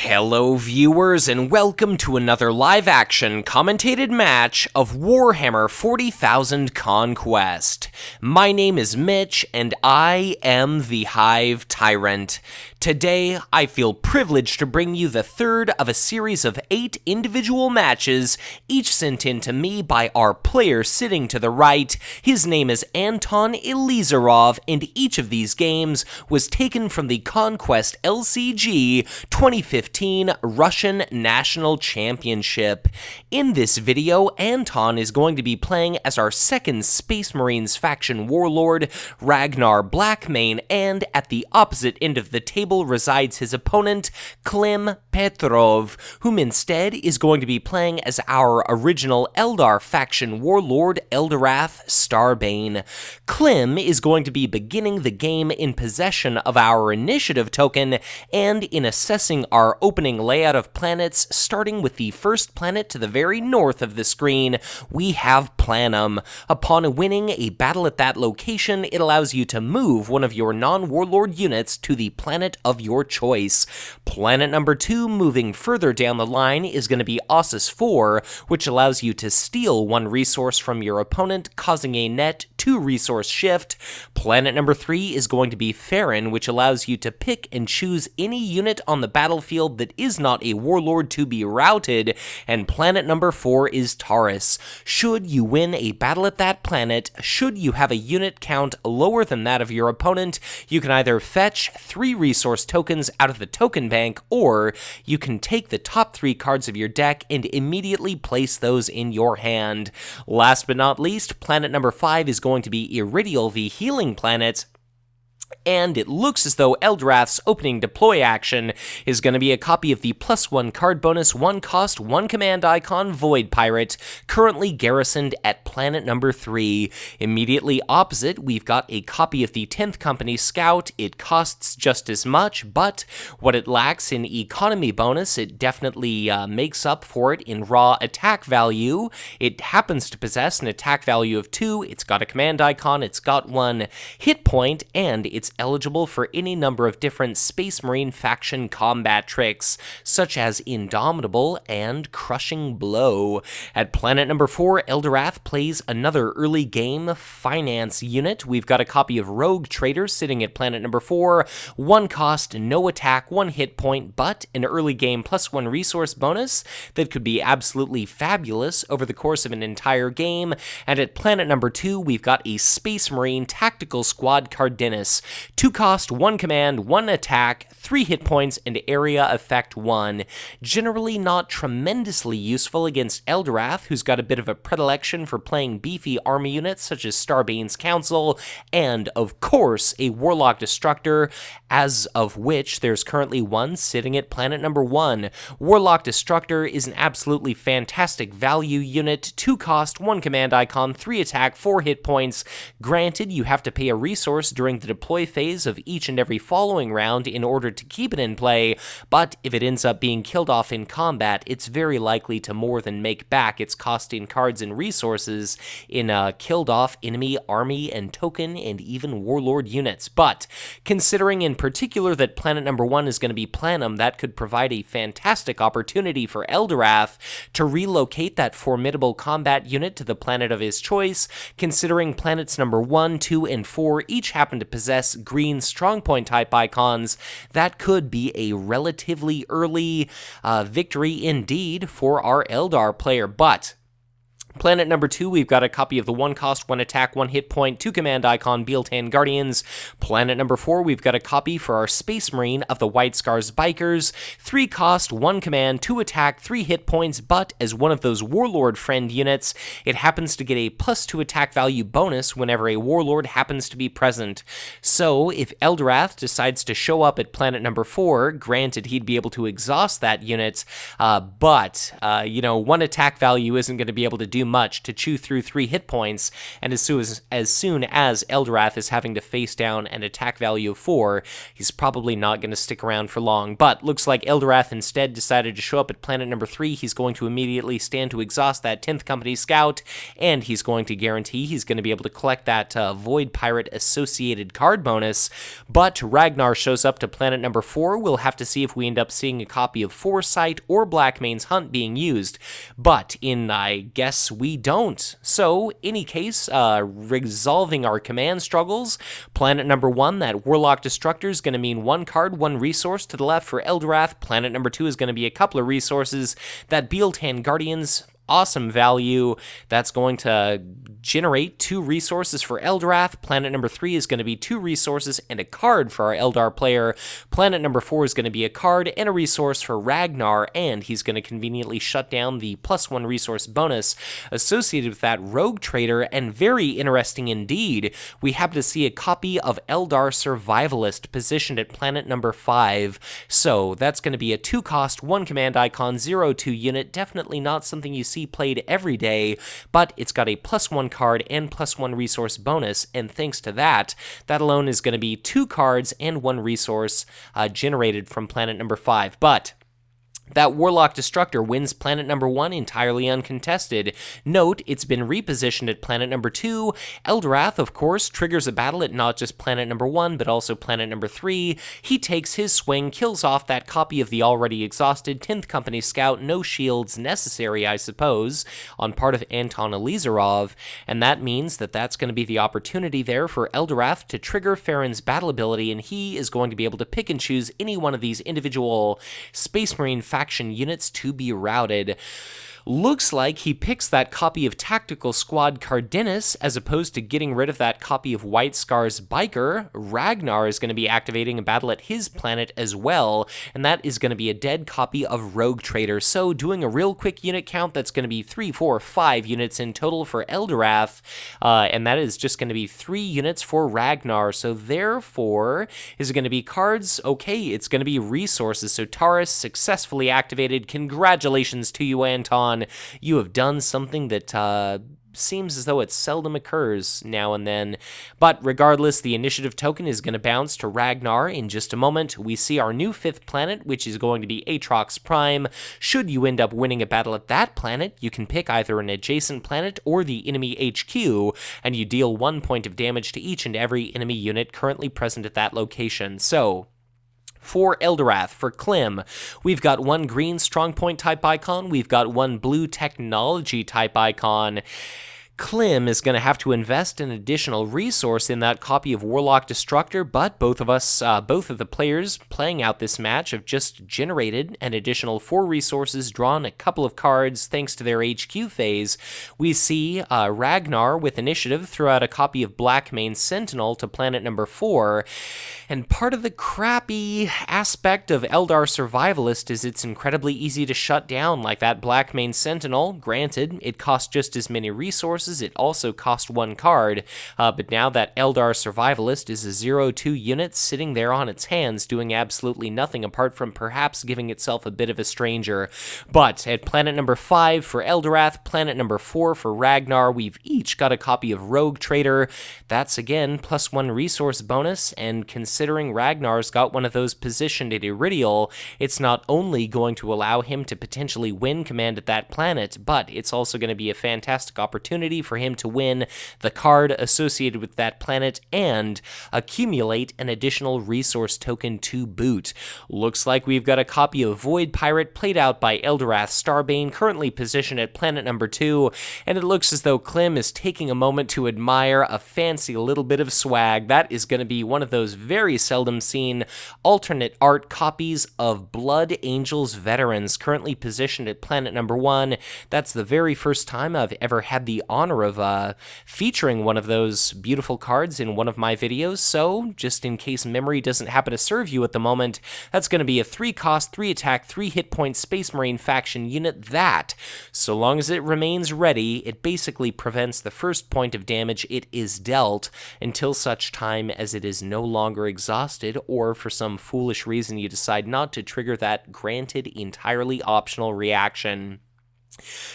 Hello viewers, and welcome to another live-action commentated match of Warhammer 40,000 Conquest. My name is Mitch, and I am the Hive Tyrant. Today, I feel privileged to bring you the third of a series of 8 individual matches, each sent in to me by our player sitting to the right. His name is Anton Elizarov, and each of these games was taken from the Conquest LCG 2015 Russian National Championship. In this video, Anton is going to be playing as our second Space Marines faction warlord, Ragnar Blackmane, and at the opposite end of the table resides his opponent, Klim Petrov, whom instead is going to be playing as our original Eldar faction warlord, Eldorath Starbane. Klim is going to be beginning the game in possession of our initiative token and in assessing our opening layout of planets, starting with the first planet to the very north of the screen. We have Planum. Upon winning a battle at that location, it allows you to move one of your non-warlord units to the planet of your choice. Planet number 2, moving further down the line, is going to be Ossus 4, which allows you to steal one resource from your opponent, causing a net 2 resource shift. Planet number 3 is going to be Farron, which allows you to pick and choose any unit on the battlefield that is not a warlord to be routed. And planet number 4 is Taurus. Should you win a battle at that planet, should you have a unit count lower than that of your opponent, you can either fetch 3 resource tokens out of the token bank, or you can take the top 3 cards of your deck and immediately place those in your hand. Last but not least, planet number 5 is going to be Iridial, the healing planet. And it looks as though Eldorath's opening deploy action is going to be a copy of the +1 card bonus, 1 cost, 1 command icon Void Pirate, currently garrisoned at planet number 3. Immediately opposite, we've got a copy of the 10th Company Scout. It costs just as much, but what it lacks in economy bonus, it definitely makes up for it in raw attack value. It happens to possess an attack value of 2, it's got a command icon, it's got 1 hit point, and it's eligible for any number of different Space Marine faction combat tricks, such as Indomitable and Crushing Blow. At planet number 4, Eldorath plays another early game finance unit. We've got a copy of Rogue Trader sitting at planet number 4, 1 cost, no attack, 1 hit point, but an early game +1 resource bonus that could be absolutely fabulous over the course of an entire game. And at planet number 2, we've got a Space Marine Tactical Squad Cardenas. 2 cost, 1 command, 1 attack, 3 hit points, and area effect 1. Generally not tremendously useful against Eldorath, who's got a bit of a predilection for playing beefy army units such as Starbane's Council, and of course a Warlock Destructor, as of which there's currently one sitting at planet number 1. Warlock Destructor is an absolutely fantastic value unit, 2 cost, 1 command icon, 3 attack, 4 hit points. Granted, you have to pay a resource during the deploy phase of each and every following round in order to keep it in play, but if it ends up being killed off in combat, it's very likely to more than make back its cost in cards and resources in killed off enemy army and token and even warlord units. But considering in particular that planet number 1 is going to be Planum, that could provide a fantastic opportunity for Eldorath to relocate that formidable combat unit to the planet of his choice. Considering planets number 1, 2, and 4 each happen to possess green strongpoint type icons, that could be a relatively early victory indeed for our Eldar player. But planet number 2, we've got a copy of the 1 cost, 1 attack, 1 hit point, 2 command icon Bealtan Guardians. Planet number 4, we've got a copy for our Space Marine of the White Scars Bikers. 3 cost, 1 command, 2 attack, 3 hit points, but as one of those Warlord friend units, it happens to get a +2 attack value bonus whenever a Warlord happens to be present. So if Eldorath decides to show up at planet number 4, granted he'd be able to exhaust that unit, but 1 attack value isn't going to be able to do much to chew through 3 hit points, and as soon as Eldorath is having to face down an attack value of 4, he's probably not going to stick around for long. But looks like Eldorath instead decided to show up at planet number 3. He's going to immediately stand to exhaust that 10th Company Scout, and he's going to guarantee he's going to be able to collect that Void Pirate associated card bonus. But Ragnar shows up to planet number 4. We'll have to see if we end up seeing a copy of Foresight or Blackmane's Hunt being used, but I guess we don't. So, any case, resolving our command struggles, planet number 1, that Warlock Destructor is going to mean 1 card, 1 resource to the left for Eldorath. Planet number 2 is going to be a couple of resources. That Bealtan Guardians, awesome value. That's going to generate 2 resources for Eldorath. Planet number 3 is going to be 2 resources and a card for our Eldar player. Planet number 4 is going to be a card and a resource for Ragnar, and he's going to conveniently shut down the +1 resource bonus associated with that Rogue Trader. And very interesting indeed, we happen to see a copy of Eldar Survivalist positioned at planet number 5. So that's going to be a 2-cost, 1 command icon, 0/2 unit. Definitely not something you see played every day, but it's got a +1 card and +1 resource bonus, and thanks to that, that alone is going to be 2 cards and 1 resource generated from planet number 5. But that Warlock Destructor wins planet number 1 entirely uncontested. Note, it's been repositioned at planet number 2. Eldorath, of course, triggers a battle at not just planet number 1, but also planet number 3. He takes his swing, kills off that copy of the already exhausted 10th Company Scout, no shields necessary, I suppose, on part of Anton Elizarov, and that means that that's going to be the opportunity there for Eldorath to trigger Farron's battle ability, and he is going to be able to pick and choose any one of these individual Space Marine faction units to be routed. Looks like he picks that copy of Tactical Squad Cardenas as opposed to getting rid of that copy of White Scar's Biker. Ragnar is going to be activating a battle at his planet as well, and that is going to be a dead copy of Rogue Trader. So doing a real quick unit count, that's going to be 3, 4, 5 units in total for Eldorath, and that is just going to be 3 units for Ragnar. So therefore, is it going to be cards? Okay, it's going to be resources. So Taurus successfully activated. Congratulations to you, Anton. You have done something that seems as though it seldom occurs now and then. But regardless, the initiative token is going to bounce to Ragnar in just a moment. We see our new 5th planet, which is going to be Atrox Prime. Should you end up winning a battle at that planet, you can pick either an adjacent planet or the enemy HQ, and you deal 1 point of damage to each and every enemy unit currently present at that location. So for Eldorath, for Klim, we've got 1 green strongpoint type icon, we've got 1 blue technology type icon. Klim is going to have to invest an additional resource in that copy of Warlock Destructor, but both of the players playing out this match have just generated an additional 4 resources, drawn a couple of cards thanks to their HQ phase. We see Ragnar with initiative throw out a copy of Blackmane Sentinel to planet number 4, and part of the crappy aspect of Eldar Survivalist is it's incredibly easy to shut down, like that Blackmane Sentinel. Granted, it costs just as many resources, it also cost 1 card, but now that Eldar Survivalist is a 0/2 unit sitting there on its hands doing absolutely nothing apart from perhaps giving itself a bit of a stranger. But at planet number 5 for Eldorath, planet number 4 for Ragnar, we've each got a copy of Rogue Trader. That's again +1 resource bonus, and considering Ragnar's got one of those positioned at Iridial, it's not only going to allow him to potentially win command at that planet, but it's also going to be a fantastic opportunity for him to win the card associated with that planet and accumulate an additional resource token to boot. Looks like we've got a copy of Void Pirate played out by Eldorath Starbane, currently positioned at planet number 2, and it looks as though Klim is taking a moment to admire a fancy little bit of swag. That is going to be one of those very seldom seen alternate art copies of Blood Angels Veterans, currently positioned at planet number 1. That's the very first time I've ever had the honor of featuring one of those beautiful cards in one of my videos, so just in case memory doesn't happen to serve you at the moment, that's going to be a 3-cost, 3-attack, 3-hit point Space Marine faction unit that, so long as it remains ready, it basically prevents the first point of damage it is dealt until such time as it is no longer exhausted, or for some foolish reason you decide not to trigger that granted entirely optional reaction.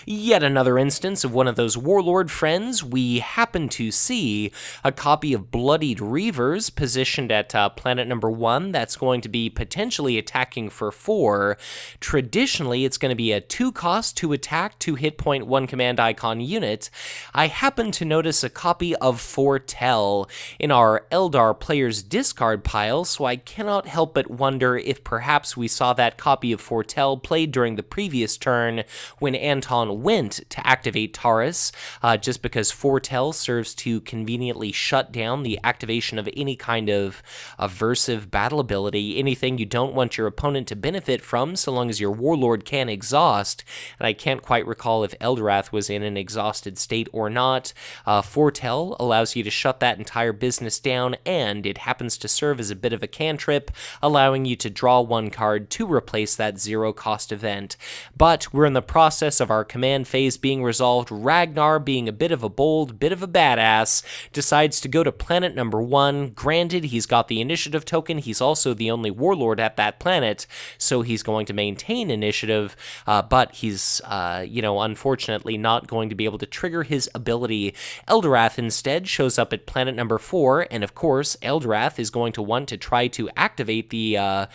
Yet another instance of one of those warlord friends. We happen to see a copy of Bloodied Reavers positioned at planet number 1 that's going to be potentially attacking for 4. Traditionally, it's going to be a 2 cost, 2 attack, 2 hit point, 1 command icon unit. I happen to notice a copy of Foretell in our Eldar players discard pile, so I cannot help but wonder if perhaps we saw that copy of Foretell played during the previous turn when Anton went to activate Taurus, just because Foretell serves to conveniently shut down the activation of any kind of aversive battle ability, anything you don't want your opponent to benefit from so long as your warlord can exhaust. And I can't quite recall if Eldorath was in an exhausted state or not. Foretell allows you to shut that entire business down, and it happens to serve as a bit of a cantrip, allowing you to draw 1 card to replace that 0-cost event. But we're in the process of our command phase being resolved. Ragnar, being a bit of a bold, bit of a badass, decides to go to planet number 1. Granted, he's got the initiative token. He's also the only warlord at that planet, so he's going to maintain initiative, but he's, unfortunately not going to be able to trigger his ability. Eldorath instead shows up at planet number 4, and of course, Eldorath is going to want to try to activate the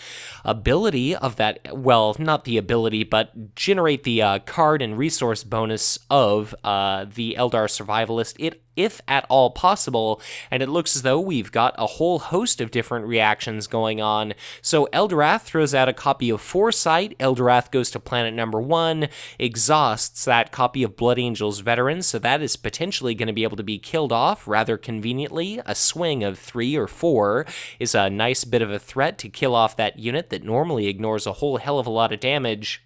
ability of that, well, not the ability, but generate the card and resource bonus of the Eldar Survivalist, if at all possible, and it looks as though we've got a whole host of different reactions going on. So Eldorath throws out a copy of Foresight. Eldorath goes to planet number 1, exhausts that copy of Blood Angels Veterans, so that is potentially going to be able to be killed off rather conveniently. A swing of 3 or 4 is a nice bit of a threat to kill off that unit that normally ignores a whole hell of a lot of damage.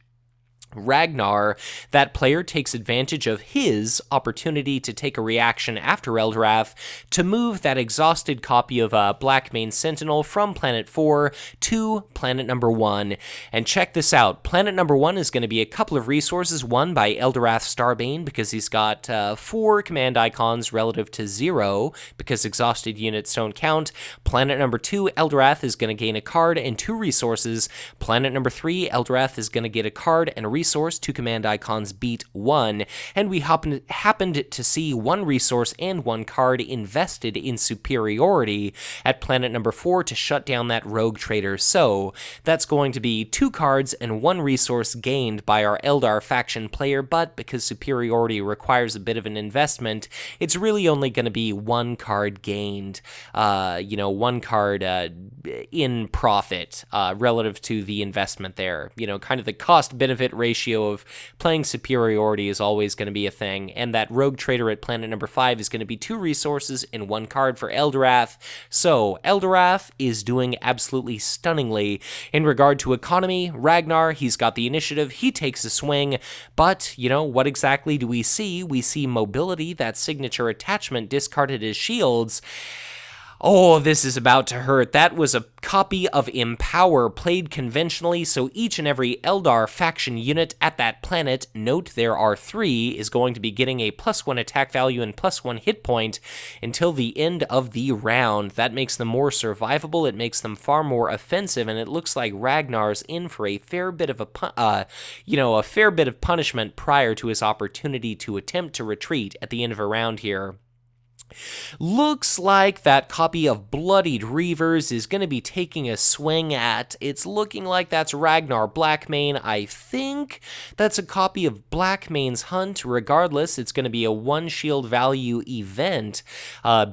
Ragnar, that player takes advantage of his opportunity to take a reaction after Eldorath to move that exhausted copy of Blackmane Sentinel from planet 4 to planet number 1. And check this out. Planet number 1 is going to be a couple of resources, one by Eldorath Starbane because he's got 4 command icons relative to 0 because exhausted units don't count. Planet number 2, Eldorath is going to gain a card and 2 resources. Planet number 3, Eldorath is going to get a card and a resource, 2 command icons beat 1, and we happened to see 1 resource and 1 card invested in superiority at planet number 4 to shut down that rogue trader. So that's going to be 2 cards and 1 resource gained by our Eldar faction player, but because superiority requires a bit of an investment, it's really only going to be 1 card gained, 1 card in profit relative to the investment there. Kind of the cost-benefit ratio of playing superiority is always going to be a thing, and that rogue trader at planet number 5 is going to be 2 resources and 1 card for Eldorath. So Eldorath is doing absolutely stunningly. In regard to economy, Ragnar, he's got the initiative, he takes a swing, but, what exactly do we see? We see mobility, that signature attachment discarded as shields. Oh, this is about to hurt. That was a copy of Empower played conventionally, so each and every Eldar faction unit at that planet, note there are 3, is going to be getting a +1 attack value and +1 hit point until the end of the round. That makes them more survivable, it makes them far more offensive, and it looks like Ragnar's in for a fair bit of a fair bit of punishment prior to his opportunity to attempt to retreat at the end of a round here. Looks like that copy of Bloodied Reavers is going to be taking a swing at. It's looking like that's Ragnar Blackmane. I think that's a copy of Blackmane's Hunt. Regardless, it's going to be a 1 shield value event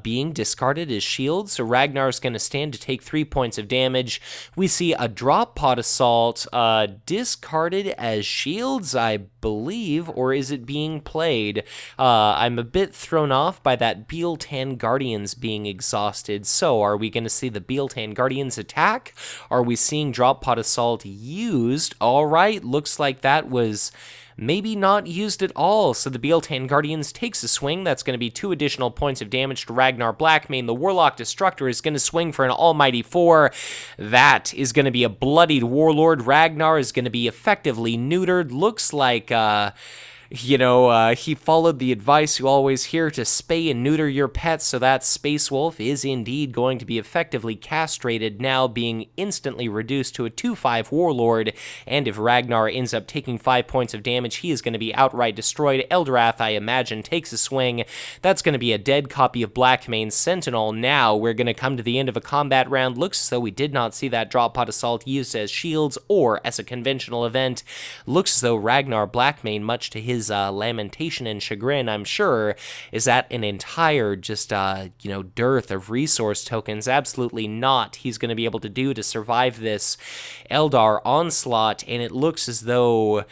being discarded as shields. So Ragnar's going to stand to take 3 points of damage. We see a Drop Pod Assault discarded as shields, I believe, or is it being played? I'm a bit thrown off by that Bealtan Guardians being exhausted. So are we going to see the Bealtan Guardians attack? Are we seeing Drop Pod Assault used? All right, looks like that was maybe not used at all. So the Bealtan Guardians takes a swing. That's going to be 2 additional points of damage to Ragnar Blackmane. The Warlock Destructor is going to swing for an almighty 4. That is going to be a Bloodied Warlord. Ragnar is going to be effectively neutered. Looks like he followed the advice you always hear to spay and neuter your pets, so that Space Wolf is indeed going to be effectively castrated, now being instantly reduced to a 2/5 Warlord, and if Ragnar ends up taking 5 points of damage, he is going to be outright destroyed. Eldorath, I imagine, takes a swing. That's going to be a dead copy of Blackmane's Sentinel. Now we're going to come to the end of a combat round. Looks as though we did not see that drop pod assault used as shields or as a conventional event. Looks as though Ragnar Blackmane, much to his lamentation and chagrin, I'm sure, is at an entire dearth of resource tokens. Absolutely not. He's going to be able to do to survive this Eldar onslaught, and it looks as though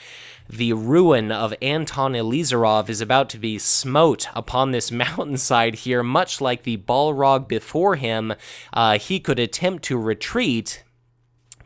the ruin of Anton Elizarov is about to be smote upon this mountainside here, much like the Balrog before him. He could attempt to retreat,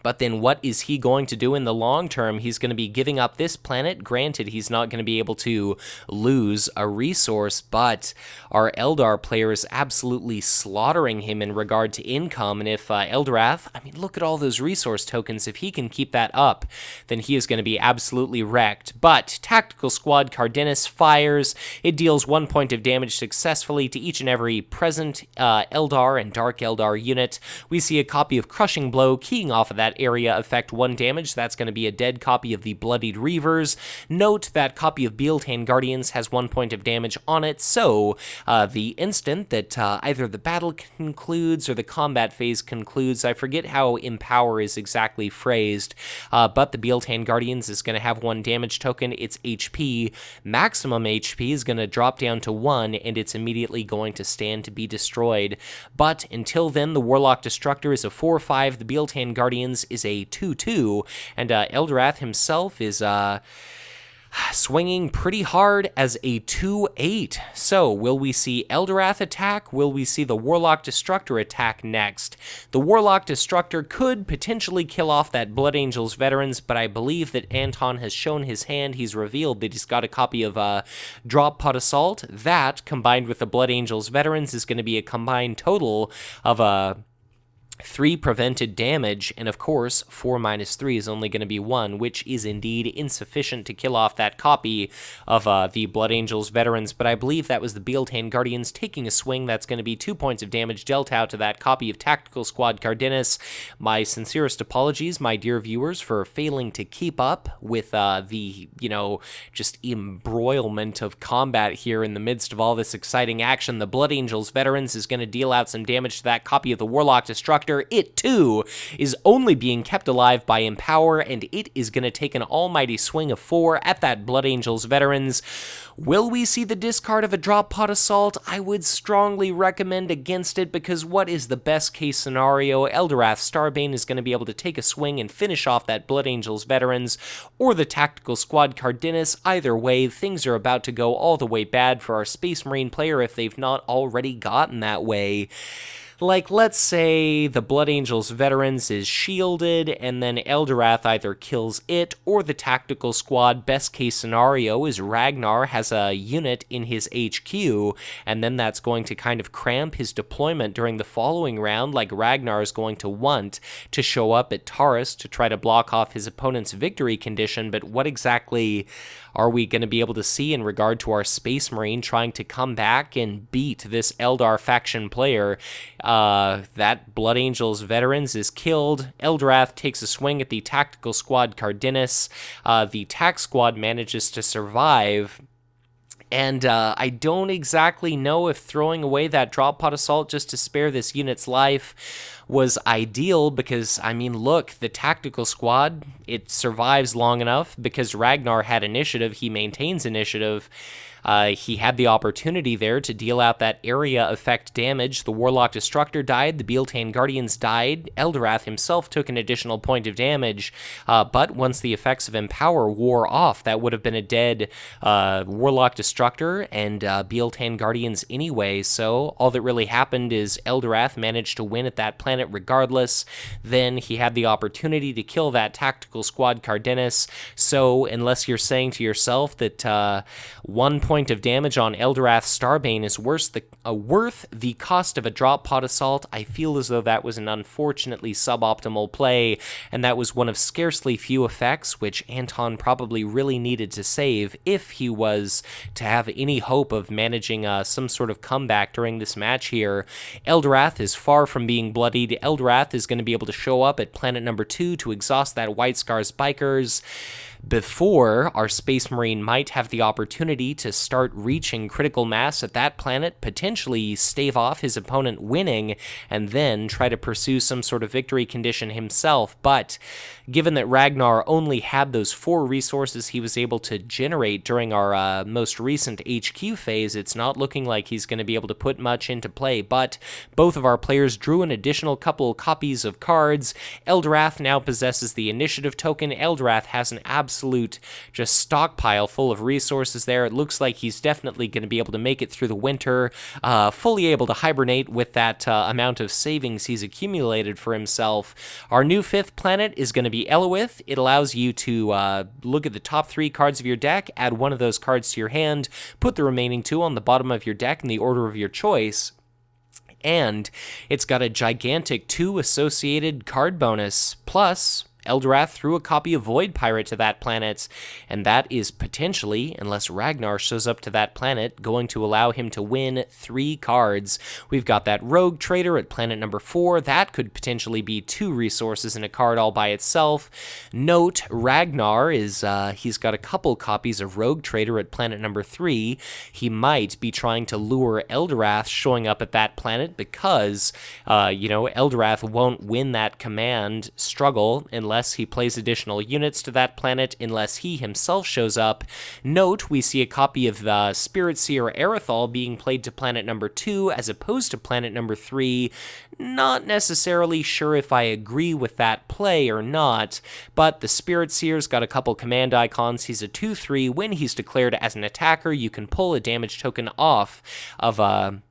but then what is he going to do in the long term? He's going to be giving up this planet. Granted, he's not going to be able to lose a resource, but our Eldar player is absolutely slaughtering him in regard to income. And if Eldorath, look at all those resource tokens. If he can keep that up, then he is going to be absolutely wrecked. But Tactical Squad Cardenas fires. It deals 1 point of damage successfully to each and every present Eldar and Dark Eldar unit. We see a copy of Crushing Blow keying off of that area effect 1 damage. That's going to be a dead copy of the Bloodied Reavers. Note that copy of Bealtaine Guardians has 1 point of damage on it, so the instant that either the battle concludes or the combat phase concludes, I forget how Empower is exactly phrased, but the Bealtaine Guardians is going to have 1 damage token. Its HP, maximum HP, is going to drop down to 1, and it's immediately going to stand to be destroyed. But until then, the Warlock Destructor is a 4/5, the Bealtaine Guardians is a 2/2, and Eldorath himself is swinging pretty hard as a 2/8. So, will we see Eldorath attack? Will we see the Warlock Destructor attack next? The Warlock Destructor could potentially kill off that Blood Angels veterans, but I believe that Anton has shown his hand. He's revealed that he's got a copy of Drop Pod Assault. That, combined with the Blood Angels veterans, is going to be a combined total of 3 prevented damage, and of course 4 minus 3 is only going to be 1, which is indeed insufficient to kill off that copy of the Blood Angels veterans. But I believe that was the Bealtaine Guardians taking a swing. That's going to be 2 points of damage dealt out to that copy of Tactical Squad Cardenas. My sincerest apologies, my dear viewers, for failing to keep up with the just embroilment of combat here in the midst of all this exciting action. The Blood Angels veterans is going to deal out some damage to that copy of the Warlock Destructor. It, too, is only being kept alive by Empower, and it is going to take an almighty swing of 4 at that Blood Angels veterans. Will we see the discard of a Drop Pod Assault? I would strongly recommend against it, because what is the best case scenario? Eldorath Starbane is going to be able to take a swing and finish off that Blood Angels veterans, or the Tactical Squad Cardenas. Either way, things are about to go all the way bad for our Space Marine player if they've not already gotten that way. Like, let's say the Blood Angels veterans is shielded, and then Eldorath either kills it or the Tactical Squad. Best case scenario is Ragnar has a unit in his HQ, and then that's going to kind of cramp his deployment during the following round. Like, Ragnar is going to want to show up at Taurus to try to block off his opponent's victory condition, but what exactly are we going to be able to see in regard to our Space Marine trying to come back and beat this Eldar faction player? That Blood Angels veterans is killed. Eldorath takes a swing at the Tactical Squad Cardenas. The Tac Squad manages to survive. And I don't exactly know if throwing away that Drop Pod Assault just to spare this unit's life was ideal, because, look, the Tactical Squad, it survives long enough because Ragnar had initiative, he maintains initiative. He had the opportunity there to deal out that area effect damage. The Warlock Destructor died, the Bealtaine Guardians died, Eldorath himself took an additional point of damage, but once the effects of Empower wore off, that would have been a dead Warlock Destructor and Bealtaine Guardians anyway, so all that really happened is Eldorath managed to win at that planet planet regardless. Then he had the opportunity to kill that tactical squad Cardenas, so unless you're saying to yourself that 1 point of damage on Eldorath Starbane is worth the cost of a drop pod assault, I feel as though that was an unfortunately suboptimal play, and that was one of scarcely few effects which Anton probably really needed to save if he was to have any hope of managing some sort of comeback during this match here. Eldorath is far from being bloodied. Eldorath is going to be able to show up at planet number 2 to exhaust that White Scars bikers before our Space Marine might have the opportunity to start reaching critical mass at that planet, potentially stave off his opponent winning, and then try to pursue some sort of victory condition himself. But given that Ragnar only had those 4 resources he was able to generate during our most recent HQ phase, it's not looking like he's going to be able to put much into play. But both of our players drew an additional couple copies of cards. Eldorath now possesses the initiative token. Eldorath has an absolute just stockpile full of resources there. It looks like he's definitely going to be able to make it through the winter, fully able to hibernate with that amount of savings he's accumulated for himself. Our new 5th planet is going to be Elowith. It allows you to look at the top 3 cards of your deck, add one of those cards to your hand, put the remaining 2 on the bottom of your deck in the order of your choice. And it's got a gigantic 2 associated card bonus, plus Eldorath threw a copy of Void Pirate to that planet, and that is potentially, unless Ragnar shows up to that planet, going to allow him to win 3 cards. We've got that Rogue Trader at planet number 4. That could potentially be 2 resources in a card all by itself. Note, Ragnar is, he's got a couple copies of Rogue Trader at planet number 3. He might be trying to lure Eldorath showing up at that planet because, Eldorath won't win that command struggle unless he plays additional units to that planet, unless he himself shows up. Note, we see a copy of the Spirit Seer Aerithal being played to planet number 2 as opposed to planet number 3. Not necessarily sure if I agree with that play or not, but the Spirit Seer's got a couple command icons. He's a 2/3. When he's declared as an attacker, you can pull a damage token off of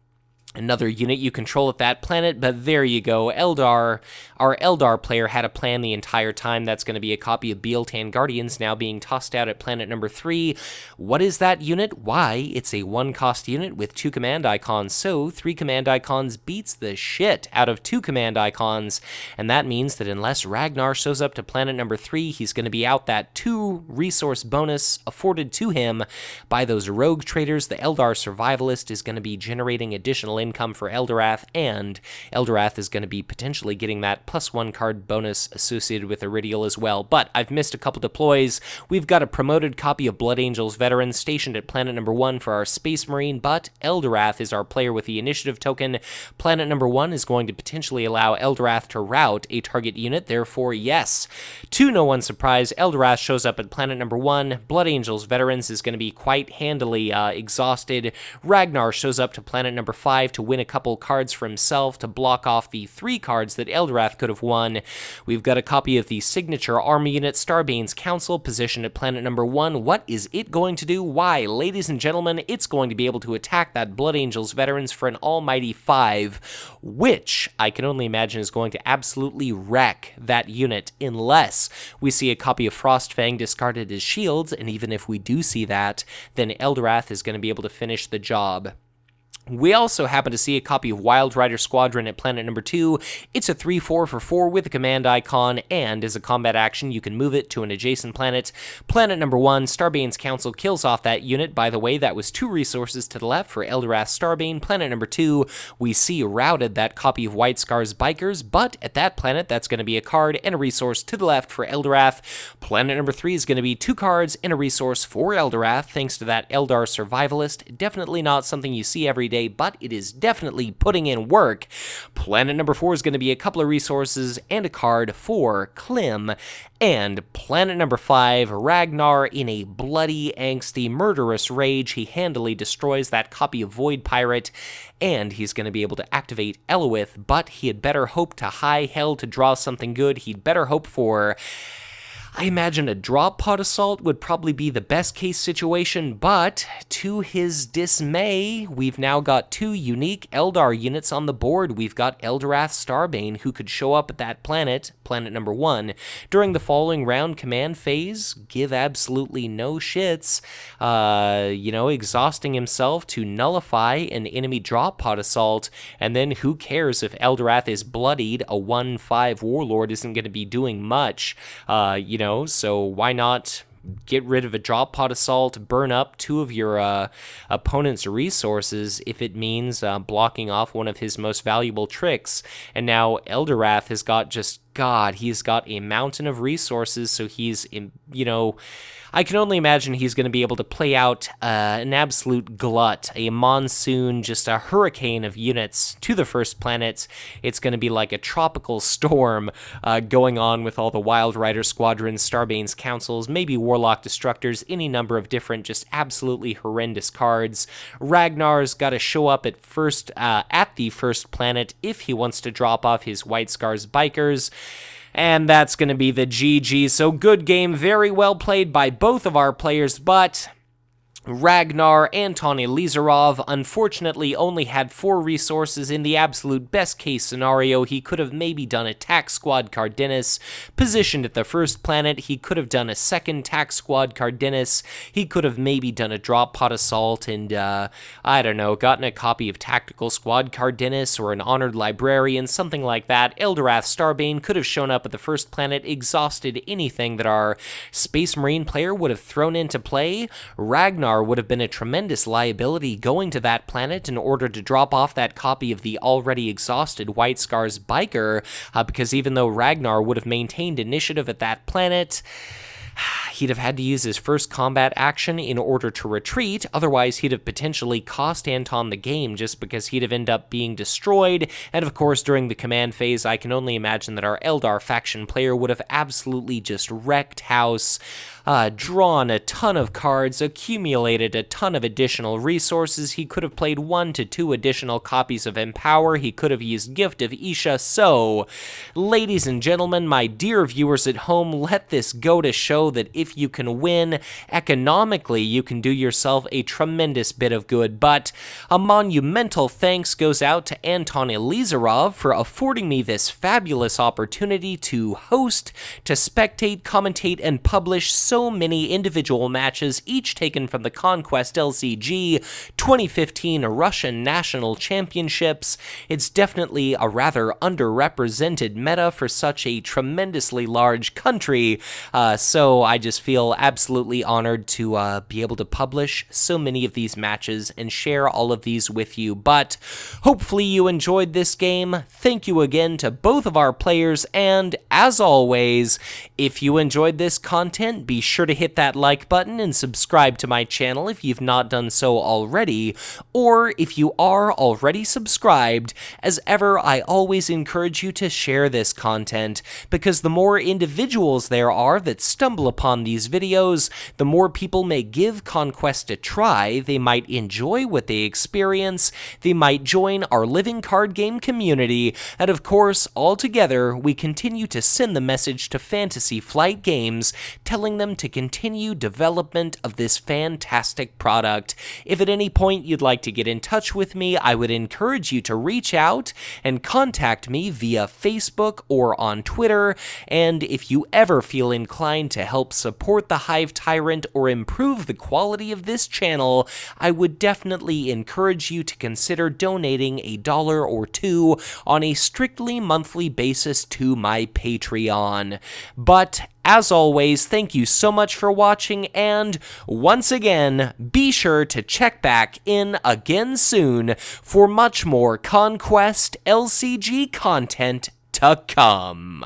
another unit you control at that planet, but there you go. Our Eldar player had a plan the entire time. That's going to be a copy of Bealtan Guardians now being tossed out at planet number 3. What is that unit? Why, it's a 1-cost unit with 2 command icons, so 3 command icons beats the shit out of 2 command icons, and that means that unless Ragnar shows up to planet number 3, he's going to be out that 2 resource bonus afforded to him by those rogue traders. The Eldar Survivalist is going to be generating additional income for Eldorath, and Eldorath is going to be potentially getting that +1 card bonus associated with Iridial as well. But I've missed a couple deploys. We've got a promoted copy of Blood Angels Veteran stationed at planet number 1 for our Space Marine, but Eldorath is our player with the initiative token. Planet number 1 is going to potentially allow Eldorath to rout a target unit, therefore yes, to no one's surprise, Eldorath shows up at planet number 1. Blood Angels Veterans is going to be quite handily exhausted. Ragnar shows up to planet number 5 to win a couple cards for himself to block off the 3 cards that Eldorath could have won. We've got a copy of the signature army unit Starbane's Council positioned at planet number 1. What is it going to do? Why, ladies and gentlemen, it's going to be able to attack that Blood Angels Veterans for an almighty 5, which I can only imagine is going to absolutely wreck that unit unless we see a copy of Frostfang discarded as shields, and even if we do see that, then Eldorath is going to be able to finish the job. We also happen to see a copy of Wild Rider Squadron at planet number 2. It's a 3/4 for 4 with a command icon, and as a combat action, you can move it to an adjacent planet. Planet number 1, Starbane's Council kills off that unit. By the way, that was 2 resources to the left for Eldorath Starbane. Planet number 2, we see routed that copy of White Scars Bikers, but at that planet, that's going to be a card and a resource to the left for Eldorath. Planet number 3 is going to be 2 cards and a resource for Eldorath, thanks to that Eldar Survivalist. Definitely not something you see every day, but it is definitely putting in work. Planet number 4 is going to be a couple of resources and a card for Klim. And planet number 5, Ragnar, in a bloody, angsty, murderous rage, he handily destroys that copy of Void Pirate, and he's going to be able to activate Elowith, but he had better hope to high hell to draw something good. He'd better hope for I imagine a drop pod assault would probably be the best case situation, but to his dismay, we've now got 2 unique Eldar units on the board. We've got Eldorath Starbane, who could show up at that planet number 1, during the following round command phase, give absolutely no shits, exhausting himself to nullify an enemy drop pod assault, and then who cares if Eldorath is bloodied? A 1/5 warlord isn't going to be doing much, so why not get rid of a drop pod assault, burn up 2 of your opponent's resources if it means blocking off one of his most valuable tricks. And now Eldorath has got he's got a mountain of resources, so he's, I can only imagine he's going to be able to play out an absolute glut, a monsoon, just a hurricane of units to the first planet. It's going to be like a tropical storm going on with all the Wild Rider squadrons, Starbane's councils, maybe Warlock Destructors, any number of different just absolutely horrendous cards. Ragnar's got to show up at the first planet if he wants to drop off his White Scars Bikers. And that's going to be the GG. So good game, very well played by both of our players, but Ragnar, Anton Elizarov, unfortunately only had 4 resources. In the absolute best case scenario, he could have maybe done a tac squad Cardenas. Positioned at the first planet, he could have done a second tac squad Cardenas. He could have maybe done a drop pod assault and, gotten a copy of Tactical Squad Cardenas or an Honored Librarian, something like that. Eldorath Starbane could have shown up at the first planet, exhausted anything that our Space Marine player would have thrown into play. Ragnar would have been a tremendous liability going to that planet in order to drop off that copy of the already exhausted White Scars Biker, because even though Ragnar would have maintained initiative at that planet, he'd have had to use his first combat action in order to retreat. Otherwise, he'd have potentially cost Anton the game just because he'd have ended up being destroyed. And of course, during the command phase, I can only imagine that our Eldar faction player would have absolutely just wrecked house, drawn a ton of cards, accumulated a ton of additional resources. He could have played 1 to 2 additional copies of Empower. He could have used Gift of Isha. So, ladies and gentlemen, my dear viewers at home, let this go to show that if you can win economically, you can do yourself a tremendous bit of good. But a monumental thanks goes out to Anton Elizarov for affording me this fabulous opportunity to host, to spectate, commentate, and publish so many individual matches, each taken from the Conquest LCG 2015 Russian National Championships. It's definitely a rather underrepresented meta for such a tremendously large country, so I just feel absolutely honored to be able to publish so many of these matches and share all of these with you. But hopefully you enjoyed this game. Thank you again to both of our players, and as always, if you enjoyed this content, be sure to hit that like button and subscribe to my channel if you've not done so already, or if you are already subscribed, as ever, I always encourage you to share this content, because the more individuals there are that stumble upon these videos, the more people may give Conquest a try, they might enjoy what they experience, they might join our living card game community, and of course, all together, we continue to send the message to Fantasy Flight Games, telling them to continue development of this fantastic product. If at any point you'd like to get in touch with me, I would encourage you to reach out and contact me via Facebook or on Twitter, and if you ever feel inclined to help support the Hive Tyrant or improve the quality of this channel, I would definitely encourage you to consider donating $1 or $2 on a strictly monthly basis to my Patreon. But as always, thank you so much for watching, and once again, be sure to check back in again soon for much more Conquest LCG content to come.